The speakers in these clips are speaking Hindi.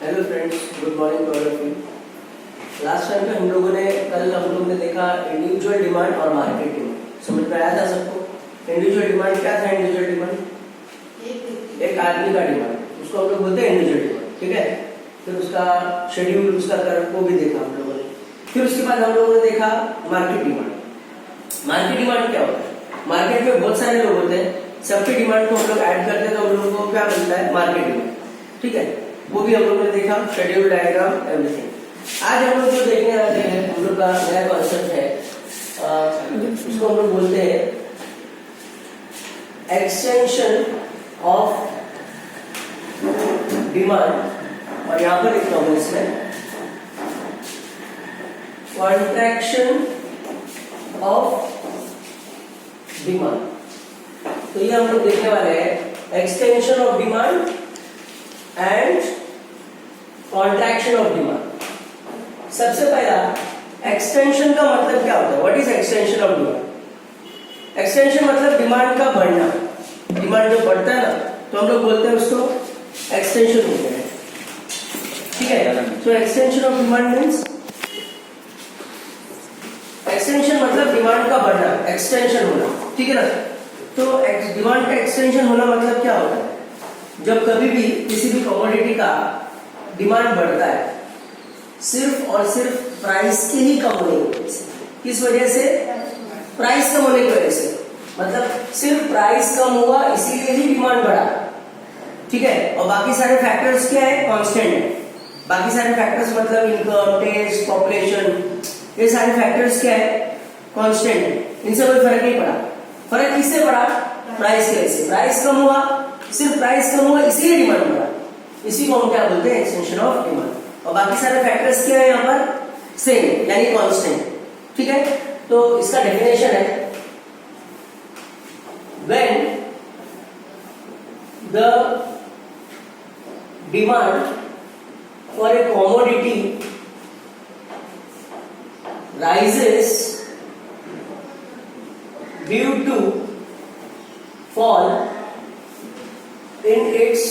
Hello friends, good morning to all of you. Last time पे हम लोगों ने देखा इंडिविजुअल डिमांड और मार्केट डिमांड। समझ में आया था सबको? इंडिविजुअल डिमांड क्या था? इंडिविजुअल डिमांड एक आदमी का डिमांड, उसको हम लोग बोलते हैं इंडिविजुअल डिमांड। ठीक है, फिर उसका शेड्यूल, उसका कर्व को भी देखा हम लोगों ने। फिर उसके बाद हम लोगों ने देखा मार्केट डिमांड। मार्केट डिमांड क्या होता है? मार्केट में बहुत सारे लोग होते हैं, सबकी डिमांड को हम लोग ऐड करते हैं तो हम लोगों को क्या मिलता है? Market demand. ठीक है, वो भी हम लोगों ने देखा, शेड्यूल, डायग्राम, एवरीथिंग। आज हम लोग जो देखने वाले हैं, हम लोग का नया कॉन्सेप्ट है, उसको हम लोग बोलते हैं एक्सटेंशन ऑफ डिमांड, और यहां पर लिखता हूं इसमें कॉन्ट्रैक्शन ऑफ डिमांड। तो ये हम लोग देखने वाले हैं extension of demand and contraction of demand. सबसे पहला एक्सटेंशन का मतलब क्या होता है? What is extension of demand? Extension मतलब डिमांड का बढ़ना। डिमांड जब बढ़ता है ना, तो हम लोग बोलते हैं उसको एक्सटेंशन हो गया है। ठीक है, तो extension of demand means, extension मतलब डिमांड का बढ़ना, एक्सटेंशन होना। ठीक है ना? तो डिमांड का एक्सटेंशन होना मतलब क्या होता है? जब कभी भी किसी भी कमोडिटी का डिमांड बढ़ता है, सिर्फ और सिर्फ प्राइस के ही कम होने की वजह से। किस वजह से? प्राइस कम होने की वजह से। मतलब सिर्फ प्राइस कम हुआ इसीलिए ही डिमांड बढ़ा। ठीक है, और बाकी सारे फैक्टर्स क्या है? कांस्टेंट है। बाकी सारे फैक्टर्स मतलब इनकम, टेस्ट, पॉपुलेशन, ये सारे फैक्टर्स क्या है? कांस्टेंट है। इनसे कोई फर्क नहीं पड़ा। फर्क किससे पड़ा? प्राइस के वजह से। प्राइस कम हुआ, सिर्फ प्राइस कम हुआ इसीलिए डिमांड बढ़ा। इसी को हम क्या बोलते हैं? Extension of demand. और बाकी सारे फैक्टर्स क्या है यहाँ पर? सेम, यानी कांस्टेंट। ठीक है, तो इसका डेफिनेशन है when the demand for a commodity rises due to fall in its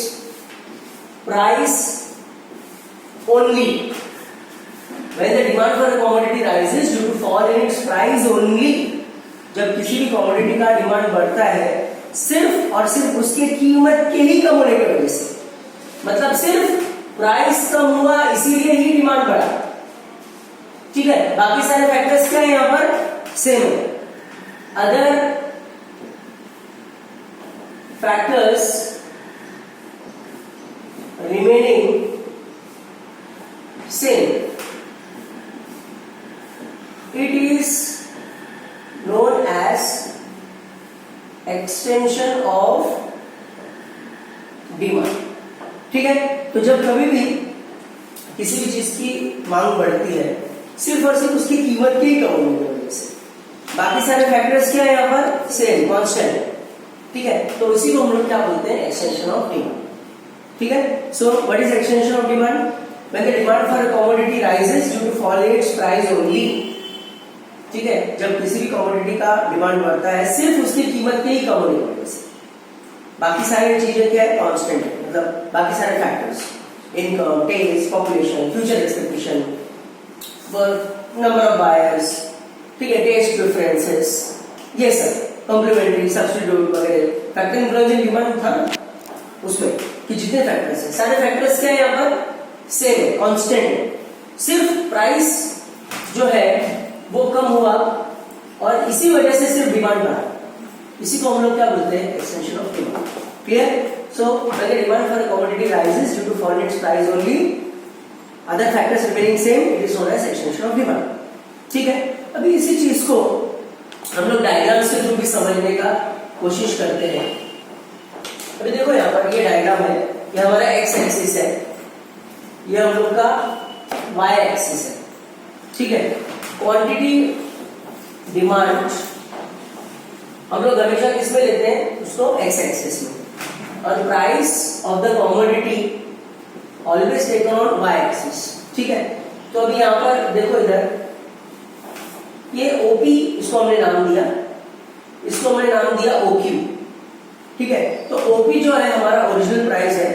price only. When the demand for a commodity rises due to fall in its price only, जब किसी भी कमोडिटी का डिमांड बढ़ता है सिर्फ और सिर्फ उसकी कीमत के ही कम होने की वजह से। मतलब सिर्फ प्राइस कम हुआ इसीलिए ही डिमांड बढ़ा। ठीक है, बाकी सारे फैक्टर्स क्या है यहां पर? सेम है। Other factors remaining same, it is known as extension of demand. ठीक है, तो जब कभी भी किसी भी चीज की मांग बढ़ती है सिर्फ और सिर्फ उसकी कीमत की ही कम होने की वजह से, बाकी सारे फैक्टर्स क्या है यहाँ पर? Same, constant. ठीक है, तो इसी को हम लोग क्या बोलते हैं? Extension of demand. ठीक है, so what is extension of demand? When the demand for a commodity rises due to fall in its price only. ठीक है, जब किसी भी कमोडिटी का डिमांड बढ़ता है सिर्फ उसकी कीमत के ही कम होने की वजह से, बाकी सारी चीजें क्या है? कांस्टेंट है। मतलब बाकी सारे factors, income, taste, population, future expectation, number of buyers, ठीक है, टेस्ट प्रेफरेंसेस, ये सब कॉम्प्लीमेंट्री, सब्स्टिट्यूट वगैरह फैक्टर इन्फ्लुएंसिंग डिमांड था उसमें कि जितने फैक्टर्स हैं, सारे फैक्टर्स क्या है यहाँ पर? सेम है, कांस्टेंट है। सिर्फ प्राइस जो है वो कम हुआ और इसी वजह से सिर्फ डिमांड बढ़ा। इसी को हम लोग क्या बोलते हैं? Extension of demand. Clear? So when the demand for a commodity rises due to fall in its price only, other factors remaining same, it is known as extension of demand. ठीक है, अभी इसी चीज को हम लोग डायग्राम से जो भी समझने का कोशिश करते हैं। अभी देखो यहाँ पर ये डायग्राम है, ये हमारा एक्स एक्सिस है, ये हम लोग का वाई एक्सिस है। ठीक है, क्वांटिटी डिमांड हम लोग हमेशा किस में लेते हैं? उसको एक्स एक्सिस में, और price of the commodity always taken on Y axis. ठीक है, तो अभी यहां पर देखो, इधर ये ओपी, इसको हमने नाम दिया, इसको हमने नाम दिया ओक्यू। ठीक है, तो ओपी जो है हमारा ओरिजिनल प्राइस है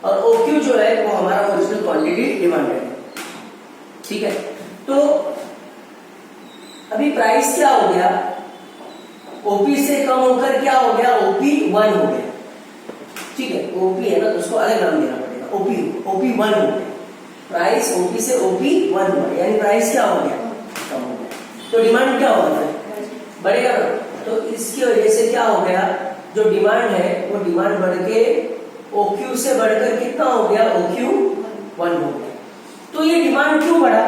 और ओक्यू जो है वो हमारा ओरिजिनल क्वांटिटी डिमांडेड है। ठीक है, तो अभी प्राइस क्या हो गया, ओपी से कम होकर क्या हो गया, ओपी 1 हो गया। ठीक है, ओपी है ना तो उसको अलग नाम देना पड़ेगा, ओपी 1 हो गया। प्राइस ओपी से ओपी 1 हुआ, यानी प्राइस क्या हो गया, कम हो गया। तो डिमांड क्या होगा, फिर बढ़ेगा ना। तो इसकी वजह से क्या हो गया, जो डिमांड है वो डिमांड बढ़ के ओक्यू से बढ़कर कितना हो गया, ओक्यू 1 हो गया। तो ये डिमांड क्यों बढ़ा,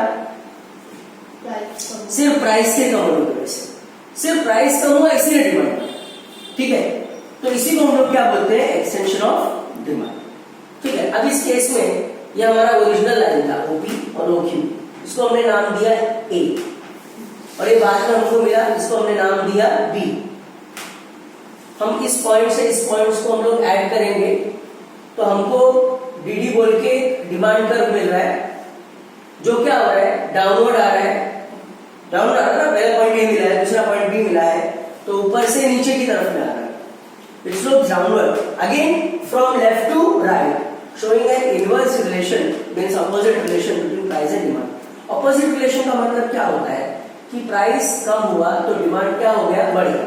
सिर्फ प्राइस के कम होने की वजह से, सिर्फ प्राइस कम हुआ इसलिए डिमांड बढ़ा। ठीक है, तो इसी को हम लोग क्या बोलते हैं, एक्सटेंशन ऑफ डिमांड। ठीक है, अब इस केस में ये हमारा ओरिजिनल लाइन था ओपी और ओक्यू, इसको हमने नाम दिया ए, और ये बाद में हमको मिला, इसको हमने नाम दिया बी। हम इस पॉइंट से इस पॉइंट्स को हम लोग ऐड करेंगे तो हमको डीडी बोल के डिमांड कर्व मिल रहा है, जो क्या हो रहा है, डाउनवर्ड आ रहा है, डाउनवर्ड आ रहा है ना, पहला पॉइंट ए मिला है, दूसरा पॉइंट बी मिला है, तो ऊपर से नीचे की तरफ में आ रहा है, it slopes downward again from left to right, showing an inverse relation, means opposite relation between price and demand. Opposite relation का मतलब क्या होता है कि प्राइस कम हुआ तो डिमांड क्या हो गया, बढ़ गया,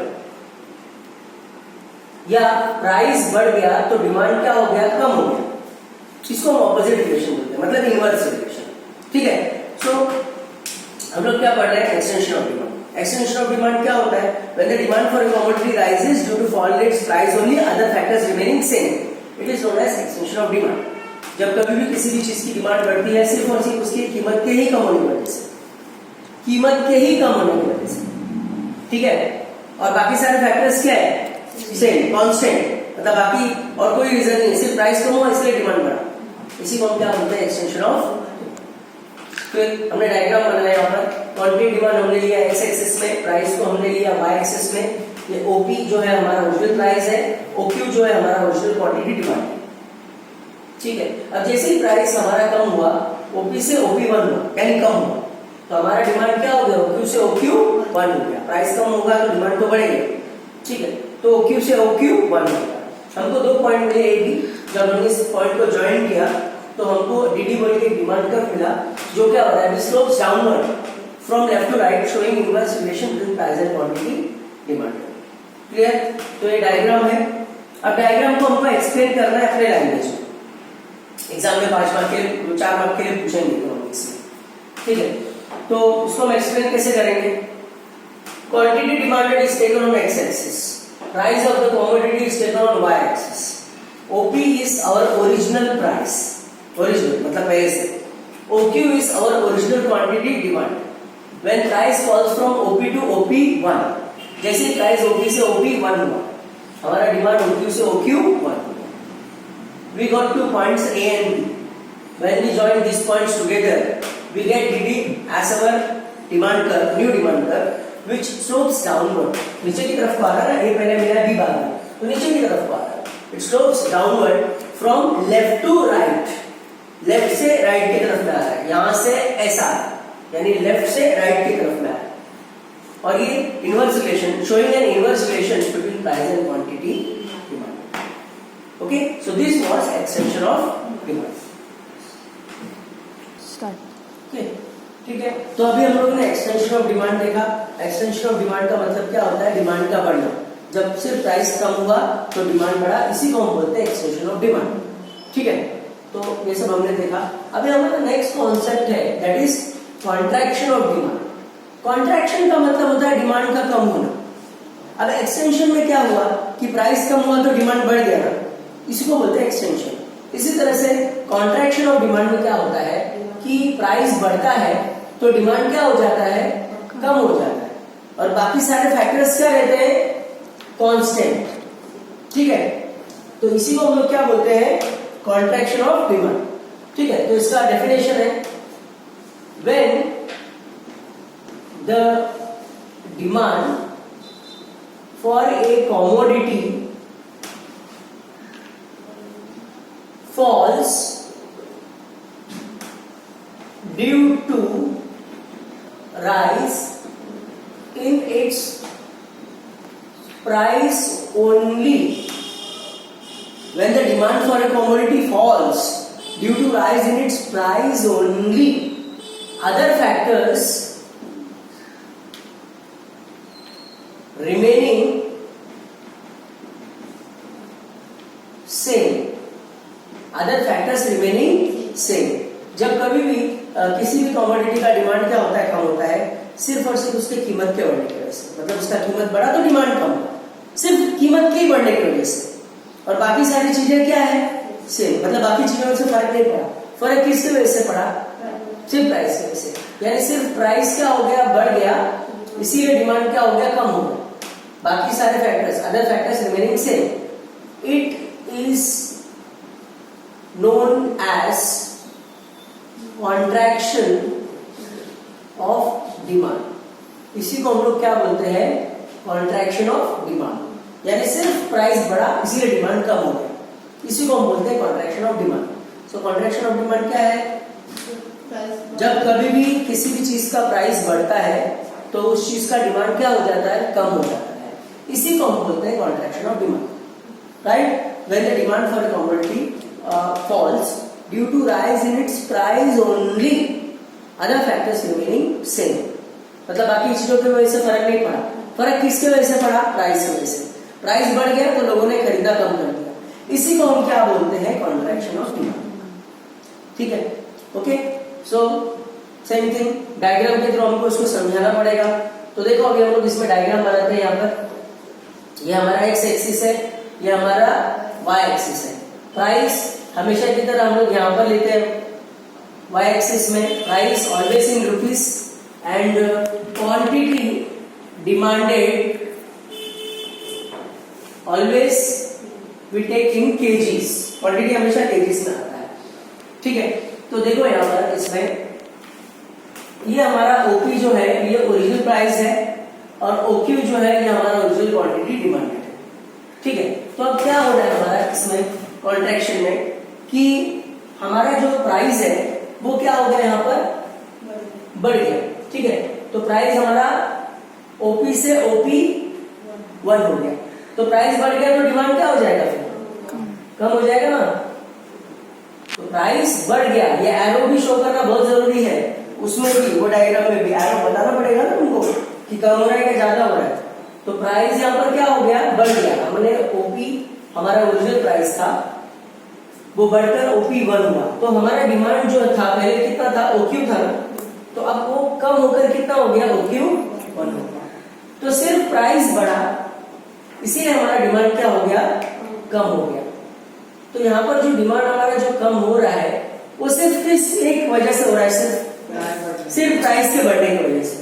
या प्राइस बढ़ गया तो डिमांड क्या हो गया, कम हो गया। इसको हम ऑपोजिट रिलेशन बोलते हैं, मतलब इनवर्स रिलेशन। ठीक है, सो हम लोग क्या पढ़ रहे हैं, extension of demand. Extension of demand क्या होता है, when the demand for a commodity rises due to fall in its price only, other factors remaining same, it is known as extension of demand. जब कभी भी किसी भी चीज की डिमांड बढ़ती है सिर्फ और सिर्फ उसकी कीमत के ही कम होने की वजह से, कीमत के ही कम होने की वजह से। ठीक है, और बाकी सारे फैक्टर्स क्या है, सेम कांस्टेंट, मतलब बाकी और कोई रीजन नहीं, सिर्फ प्राइस कम हुआ इसलिए डिमांड बढ़ा। इसी को हम क्या बोलते हैं, एक्सटेंशन ऑफ। फिर हमने डायग्राम बनाया, यहाँ पर क्वांटिटी डिमांड हमने लिया एक्स एक्सिस में, प्राइस को हमने लिया वाई एक्सिस में। ये ओपी जो है हमारा ओरिजिनल प्राइस है, ओक्यू जो है हमारा ओरिजिनल क्वांटिटी डिमांड है। ठीक है, अब जैसे ही प्राइस हमारा कम हुआ, ओपी से ओपी 1 हुआ, यानी कम हुआ, तो हमारा डिमांड क्या हो गया, ओक्यू से ओक्यू 1 हो गया। प्राइस कम होगा तो डिमांड तो बढ़ेगी। ठीक है, तो ओक्यू से ओक्यू 1 हो गया। हमको 2 पॉइंट मिले ए बी, जब हमने इस पॉइंट को ज्वाइन किया तो हमको डीडी बोल के डिमांड कर्व मिला, जो क्या हो रहा है, slopes downward from left to right, showing inverse relation between price and quantity demand. Clear, तो ये डायग्राम है। अब डायग्राम को हमको एक्सप्लेन करना है अपने लैंग्वेज में, एग्जाम में 5 मार्क के 4 मार्क के लिए पूछेंगे इकोनॉमिक्स में। ठीक है, तो उसको हम एक्सप्लेन कैसे करेंगे, quantity demanded is taken on X axis, price of the commodity is taken on Y axis, OP is our original price, original मतलब पहले से, OQ is our original quantity demand. When price falls from OP to OP 1, जैसे प्राइस ओपी से ओपी 1 हुआ, हमारा डिमांड ओक्यू से ओक्यू 1 हुआ। We got 2 points A and B. When we join these points together, we get DD as our demand curve, new demand curve, which slopes downward. नीचे की तरफ आ रहा है, A पहले मिला B बाद में, तो नीचे की तरफ आ रहा है। It slopes downward from left to right. Left से राइट की तरफ में आ रहा है, यहाँ से ऐसा, यानी लेफ्ट से राइट की तरफ में आ रहा है। और ये inverse relation, showing N inverse relation between price and quantity demand. Okay, so this was extension of demand. Start. ठीक है, तो अभी हम लोगों ने एक्सटेंशन ऑफ डिमांड देखा। एक्सटेंशन ऑफ डिमांड का मतलब क्या होता है, डिमांड का बढ़ना। जब सिर्फ प्राइस कम हुआ तो डिमांड बढ़ा, इसी को हम बोलते हैं एक्सटेंशन ऑफ डिमांड। ठीक है, तो ये सब हमने देखा। अभी हमारा नेक्स्ट कॉन्सेप्ट है, that is contraction of demand. Contraction का मतलब होता है डिमांड का कम होना। अब एक्सटेंशन में क्या हुआ कि प्राइस कम हुआ तो डिमांड बढ़ गया ना, इसी को बोलते हैं एक्सटेंशन। इसी तरह से कॉन्ट्रैक्शन ऑफ डिमांड में क्या होता है कि प्राइस बढ़ता है तो डिमांड क्या हो जाता है, कम हो जाता है, और बाकी सारे फैक्टर्स क्या रहते हैं, कांस्टेंट। ठीक है, तो इसी को हम लोग क्या बोलते हैं, कॉन्ट्रैक्शन ऑफ डिमांड। ठीक है, तो इसका डेफिनेशन है, when the demand for a commodity falls due to rise in its price only. When the demand for a commodity falls due to rise in its price only, other factors remaining same, other factors remaining same. जब कभी भी किसी भी कमोडिटी का डिमांड क्या होता है, कम होता है, सिर्फ और सिर्फ उसकी कीमत के बढ़ने की वजह से। मतलब उसका कीमत बढ़ा तो डिमांड कम हुआ, सिर्फ कीमत के बढ़ने की वजह से। और बाकी सारी चीजें क्या है, सेम। मतलब बाकी चीजों से फर्क नहीं पड़ा। फर्क किसकी वजह से पड़ा, सिर्फ प्राइस की वजह से। यानी सिर्फ प्राइस क्या हो गया, बढ़ गया, इसीलिए डिमांड क्या हो गया, कम हो गया। बाकी सारे factors, other factors remaining same. It is known as contraction of demand। इसी को हम लोग क्या बोलते हैं, contraction of demand। यानी सिर्फ प्राइस बढ़ा इसीलिए डिमांड कम हो गया, इसी को हम बोलते हैं contraction of demand। So contraction of demand क्या है, जब कभी भी किसी भी चीज का प्राइस बढ़ता है तो उस चीज का डिमांड क्या हो जाता है, कम हो जाता है, इसी को हम बोलते हैं contraction of demand। Right, when the demand for a commodity falls due to rise in its price only, other factors remaining same। मतलब बाकी चीजों की वजह से फर्क नहीं पड़ा। फर्क किसकी वजह से पड़ा, प्राइस की वजह से। प्राइस बढ़ गया तो लोगों ने खरीदा कम कर दिया, इसी को हम क्या बोलते हैं, कॉन्ट्रैक्शन ऑफ डिमांड। ठीक है, okay. So same thing, diagram के थ्रू हमको इसको समझाना पड़ेगा। तो देखो अभी हम लोग इसमें डायग्राम बनाते हैं। यहाँ पर ये हमारा एक्स एक्सिस है, ये हमारा वाई एक्सिस है। प्राइस हमेशा की तरह हम लोग यहाँ पर लेते हैं वाई एक्सिस में, price always in rupees and quantity demanded always we take in kgs. Quantity हमेशा केजीज में आता है। ठीक है, तो देखो यहाँ पर इसमें ये हमारा ओपी जो है ये ओरिजिनल प्राइस है और ओक्यू जो है ये हमारा ओरिजिनल क्वांटिटी डिमांडेड है। ठीक है, तो अब क्या हो रहा है हमारा इसमें कॉन्ट्रैक्शन में कि हमारा जो प्राइस है वो क्या हो गया, यहाँ पर बढ़ गया। ठीक है, तो प्राइस हमारा ओपी से ओपी 1 हो गया। तो प्राइस बढ़ गया तो डिमांड क्या हो जाएगा, फिर कम हो जाएगा ना। तो प्राइस बढ़ गया, ये एरो भी शो करना बहुत जरूरी है। उसमें भी, वो डायग्राम में भी एरो बताना पड़ेगा ना तुमको कि कम हो रहा है कि ज्यादा हो रहा है। तो प्राइस यहाँ पर क्या हो गया, बढ़ गया। हमने ओपी हमारा ओरिजिनल प्राइस था वो बढ़कर ओपी 1 हुआ, तो हमारा डिमांड जो था पहले कितना था, ओक्यू था ना, तो अब वो कम होकर कितना हो गया, ओक्यू 1 हो गया। तो सिर्फ प्राइस बढ़ा इसीलिए हमारा डिमांड क्या हो गया, कम हो गया। तो यहाँ पर जो डिमांड हमारा जो कम हो रहा है वो सिर्फ किस एक वजह से हो रहा है, सिर्फ प्राइस के बढ़ने की वजह से।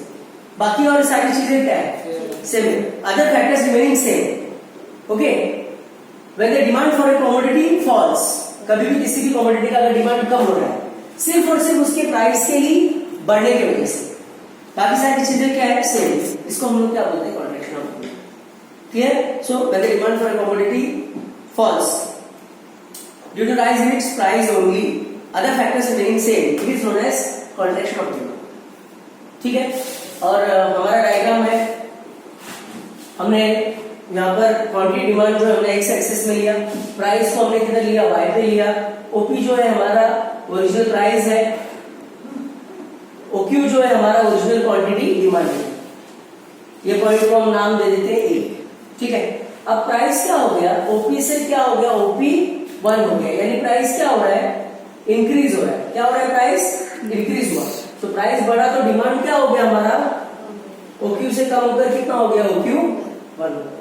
बाकी और सारी चीजें क्या है, same, other factors remaining same. Okay, when the demand for a commodity falls, कभी भी किसी भी कमोडिटी का अगर डिमांड कम हो रहा है सिर्फ और सिर्फ उसके प्राइस के ही बढ़ने की वजह से, बाकी सारी चीजें क्या है, सेम। इसको हम लोग क्या बोलते हैं, contraction of demand. Clear? So when the demand for a commodity falls due to rise in its price only, other factors remaining same, it is known as contraction of demand। ठीक है, और हमारा डायग्राम है, हमने यहाँ पर क्वांटिटी डिमांड जो हमने एक्स एक्सिस में लिया, प्राइस को हमने किधर लिया, वाई पे लिया। ओपी जो है हमारा ओरिजिनल प्राइस है, ओक्यू जो है हमारा ओरिजिनल क्वांटिटी डिमांड है। ये पॉइंट को हम नाम दे देते हैं ए। ठीक है, अब प्राइस क्या हो गया, ओपी से क्या हो गया, ओपी 1 हो गया। यानी प्राइस क्या हो रहा है, इंक्रीज हो रहा है। क्या हो रहा है, प्राइस इंक्रीज हुआ। तो प्राइस बढ़ा तो डिमांड क्या हो गया हमारा, ओक्यू से कम होकर कितना हो गया, ओक्यू 1 हो गया।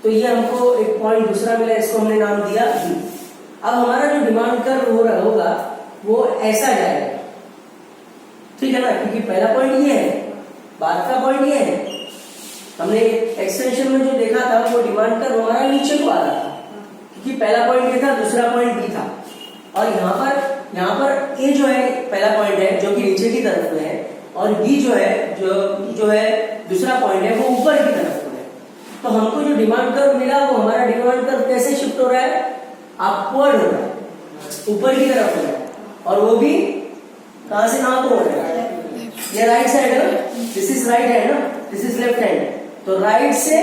तो ये हमको एक पॉइंट दूसरा मिला, इसको हमने नाम दिया बी। अब हमारा जो डिमांड कर्व हो रहा होगा वो ऐसा जाएगा। ठीक है ना, क्योंकि पहला पॉइंट ये है, बाद का पॉइंट ये है। हमने एक्सटेंशन में जो देखा था वो डिमांड कर्व हमारा नीचे को आ रहा था, क्योंकि पहला पॉइंट ये था, दूसरा पॉइंट बी था। और यहाँ पर ए जो है पहला पॉइंट है जो कि नीचे की तरफ में है, और बी जो है दूसरा पॉइंट है वो ऊपर की तरफ में है। तो हमको जो डिमांड कर्व मिला वो हमारा डिमांड कर्व कैसे शिफ्ट हो रहा है, अपवर्ड हो रहा है, ऊपर की तरफ हो रहा है। और वो भी कहां से कहां को हो रहा है, ये राइट साइड है, दिस इज राइट हैंड ना, दिस इज लेफ्ट हैंड। तो राइट से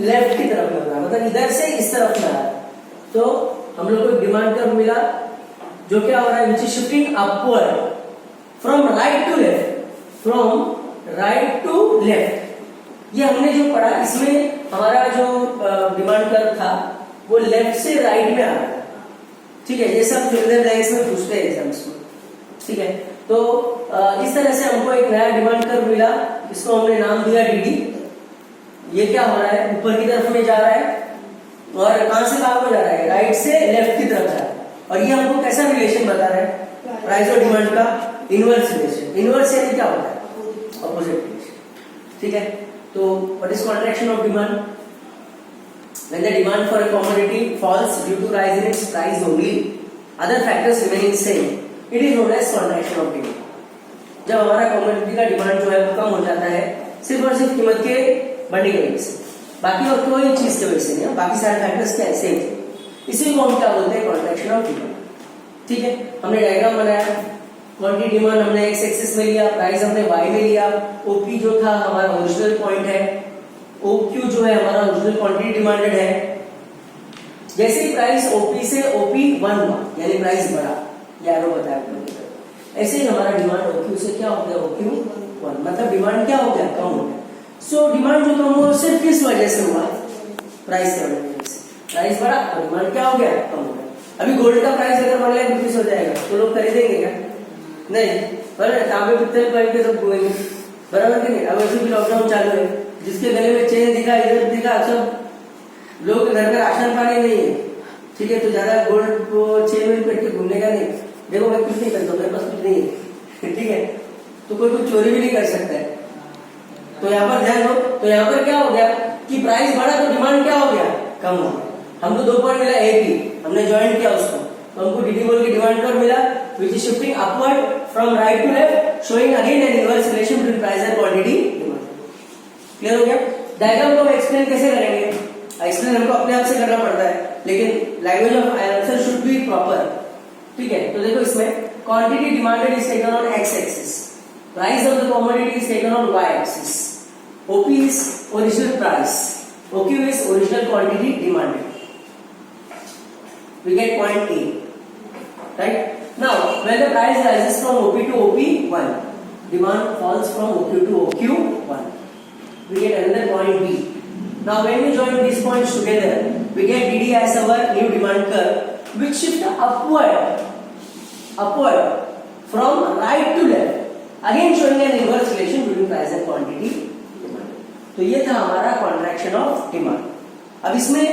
लेफ्ट की तरफ में हो रहा है, मतलब इधर से इस तरफ में आ रहा है। तो हम लोग को डिमांड कर्व मिला जो क्या हो रहा है, which is shifting upward from right to left, from right to left. ये हमने जो पढ़ा इसमें हमारा जो डिमांड कर्व था वो लेफ्ट से राइट में आ रहा है, ठीक है। ये सब फिगर लाइन्स में पूछते हैं एग्जाम्स में, ठीक है। तो इस तरह से हमको एक नया डिमांड कर्व मिला, इसको हमने नाम दिया डीडी। ये क्या हो रहा है, ऊपर की तरफ में जा रहा है और कहां से कहां को जा रहा है, राइट से लेफ्ट की तरफ जा रहा है। और ये हमको कैसा रिलेशन बता रहा है, प्राइस और डिमांड का इनवर्स रिलेशन। इनवर्स यानी क्या होता है, ऑपोजिट रिलेशन, ठीक है। तो what is contraction of demand, when the demand for a commodity falls due to rise in its price only, other factors remaining same, it is known as contraction of demand। जब हमारा कमोडिटी का डिमांड जो है वो कम हो जाता है सिर्फ और सिर्फ कीमत के बढ़ने की वजह से, बाकी और कोई चीज की वजह से नहीं, बाकी सारे फैक्टर्स क्या है, सेम थे। इसी को हम क्या बोलते हैं, कॉन्ट्रैक्शन ऑफ डिमांड, ठीक है। हमने डायग्राम बनाया, क्वांटिटी डिमांड हमने एक्स एक्सिस में लिया, प्राइस हमने वाई में लिया, ओपी जो था हमारा ओरिजिनल पॉइंट है, OQ जो है हमारा ओरिजिनल क्वांटिटी डिमांडेड है। जैसे ही प्राइस OP से OP1 हुआ यानी प्राइस बढ़ा, ये एरो बताया आपको, ऐसे ही हमारा डिमांड OQ से क्या हो गया, OQ1, मतलब डिमांड क्या हो गया, कम हो गया। सो डिमांड जो कम हुआ सिर्फ किस वजह से हुआ, प्राइस के बढ़ने से। प्राइस बढ़ा तो डिमांड क्या हो गया, कम हो गया। अभी गोल्ड का प्राइस अगर 1 लाख रुपीस हो जाएगा तो लोग खरीदेंगे क्या, नहीं, बराबर। तांबे पित्तल पहन के सब घूमेंगे, बराबर कि नहीं। अब वैसे भी लॉकडाउन चालू है, जिसके गले में चेन दिखा, इधर दिखा, सब लोग घर का राशन पानी नहीं है, ठीक है। तो ज्यादा गोल्ड को चेन में पेट के घूमने का नहीं। देखो मैं कुछ नहीं करता, मेरे पास कुछ नहीं है, ठीक है। तो कोई कुछ चोरी भी नहीं कर सकता है। तो यहाँ पर ध्यान दो, तो यहाँ पर क्या हो गया कि प्राइस बढ़ा तो डिमांड क्या हो गया, कम हो गया। हमको 2 पॉइंट मिला, AP हमने ज्वाइन किया उसको, तो हमको डीडी बोल के डिमांड कर्व मिला, which is shifting upward from right to left, showing again an inverse relation between price and quantity demand. Clear हो गया। डायग्राम को हम एक्सप्लेन कैसे करेंगे, एक्सप्लेन हमको अपने आप से करना पड़ता है, लेकिन language of answer should be proper, ठीक है। तो देखो इसमें quantity demanded is taken on X axis, price of the commodity is taken on Y axis, OP is original price, OQ is original quantity demanded. We get point A, right? Now when the price rises from OP to OP1, demand falls from OQ to OQ1, we get another point B. Now when we join these points together, we get DD as our new demand curve, which shift upward from right to left, again showing an inverse relation between price and quantity demand. तो ये था हमारा कॉन्ट्रैक्शन ऑफ डिमांड। अब इसमें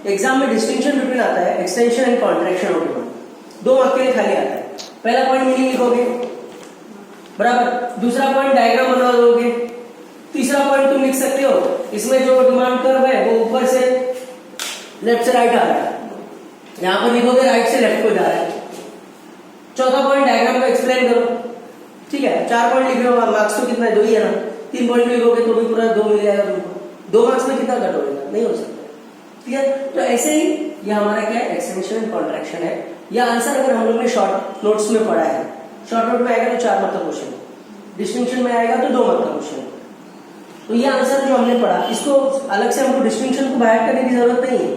एग्जाम में डिस्टिंक्शन बिटवीन आता है extension and contraction of demand. 2 mark के लिए खाली आता है। पहला पॉइंट मीनिंग लिखोगे, बराबर। दूसरा पॉइंट डायग्राम बना दोगे। तीसरा पॉइंट तुम लिख सकते हो, इसमें जो डिमांड कर्व है वो ऊपर से लेफ्ट से राइट आ रहा है, यहां पर लिखोगे राइट से लेफ्ट को जा रहा है। चौथा पॉइंट डायग्राम को एक्सप्लेन करो, ठीक है। 4 पॉइंट लिख रहे हो, मार्क्स तो कितना है, 2 ही है ना। 3 पॉइंट लिखोगे तो भी पूरा 2 मिल जाएगा तुमको। 2 मार्क्स में कितना कट होगा, नहीं हो सकता, ठीक है। तो ऐसे ही ये हमारा क्या है, एक्सटेंशन एंड कॉन्ट्रैक्शन है। यह आंसर अगर हम लोग ने शॉर्ट नोट्स में पढ़ा है, शॉर्ट नोट में आएगा तो 4 मार्क का क्वेश्चन, डिस्टिंक्शन में आएगा तो 2 मार्क का क्वेश्चन। तो ये आंसर जो हमने पढ़ा, इसको अलग से हमको डिस्टिंक्शन को बाहर करने की जरूरत नहीं है,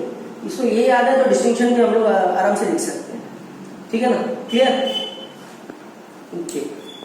इसको ये याद है तो डिस्टिंक्शन भी हम लोग आराम से लिख सकते हैं, ठीक है ना। Clear, okay.